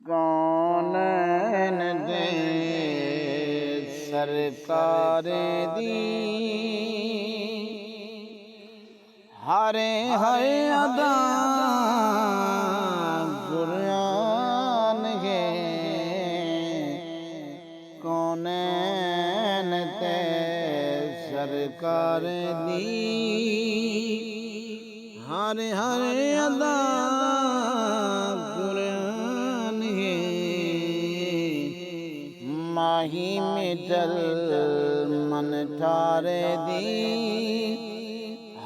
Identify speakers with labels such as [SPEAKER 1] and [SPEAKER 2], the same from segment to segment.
[SPEAKER 1] कौनैन दे सरकार दी हरे हरे अदा कुरान है कौनैन दे सरकार दी हरे हरे अदा माही मिटल मन ठारे दी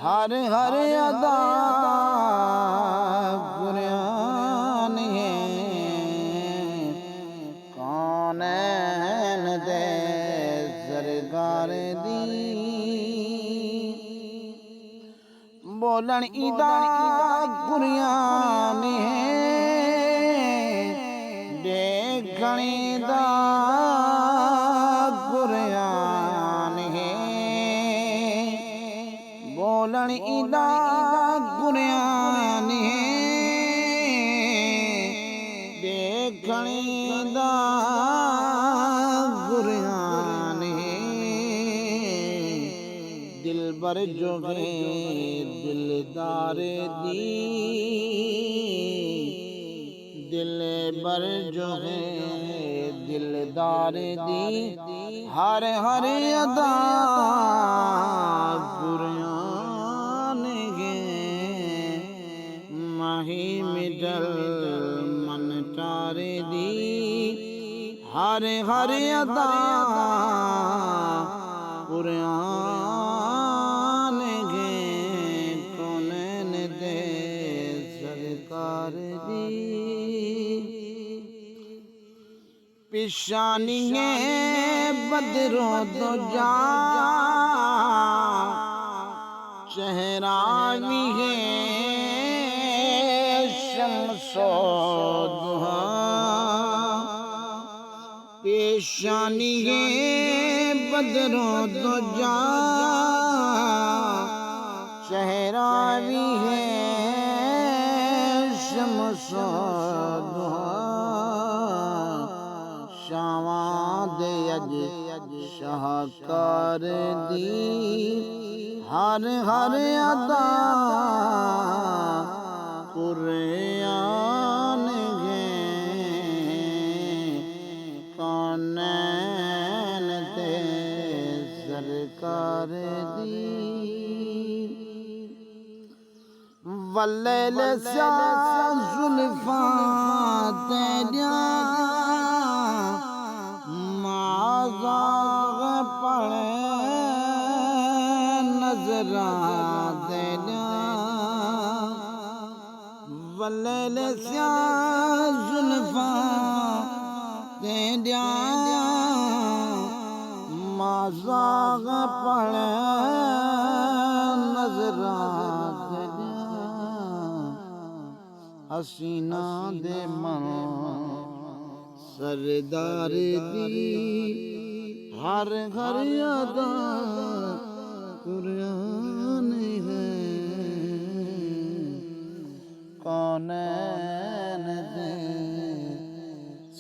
[SPEAKER 1] हर हर अदा कुरान है कौनैन दे सरकार दी बोलन इदा कुरान है देखणी दा कुरान है बोलन इदा कुरान है देखणी दा कुरान है दिल बर जो है दिलदार दी दिल बर जो है दिलदार दी हर हर अदा कुरान है माही मिडल मन टारे दी हर हर अदा कुरान है कौनैन दे सरकार दी पेशानिए बदरो दो जा चेहरा भी है शम्सो दुहा पेशानिए बदरो दो जा चेहरा भी है शम्सो दुहा शावाद अज शाहकार दी हर हर अदा कुरान है कौनैन दे सरकार दी वल्लैल सा जुल्फा तेरिया पड़े नजरा देना वल्लैल सा जुल्फा तेरिया माज़ाग पड़े नजरा देना हसीना दे मन सरदार दी हर हर अदा कुरान है कौनैन दे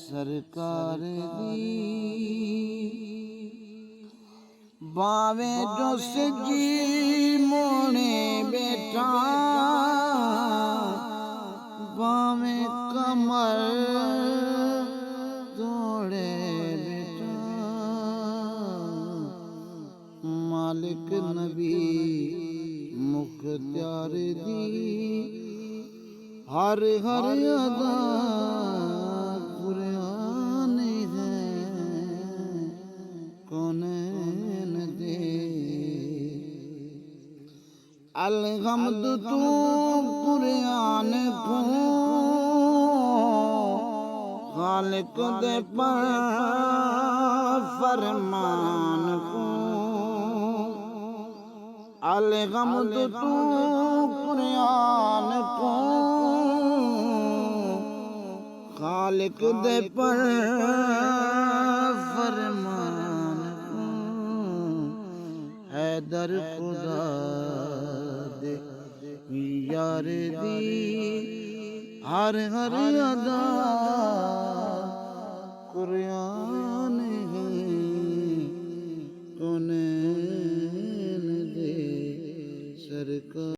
[SPEAKER 1] सरकार दी बावे जो सजी मोने बेटा बावे कमर तोड़े बेटा मालिक नबी मुख्तियार दी हर हर अदा कुरान है कौनैन दे अलहम्द तू कुरान को खालिक दे पर फरमान को अलहम्द तू कुरान को खालिक दे पर फरमान को हैदर खुदा दे यार दी हर हर अदा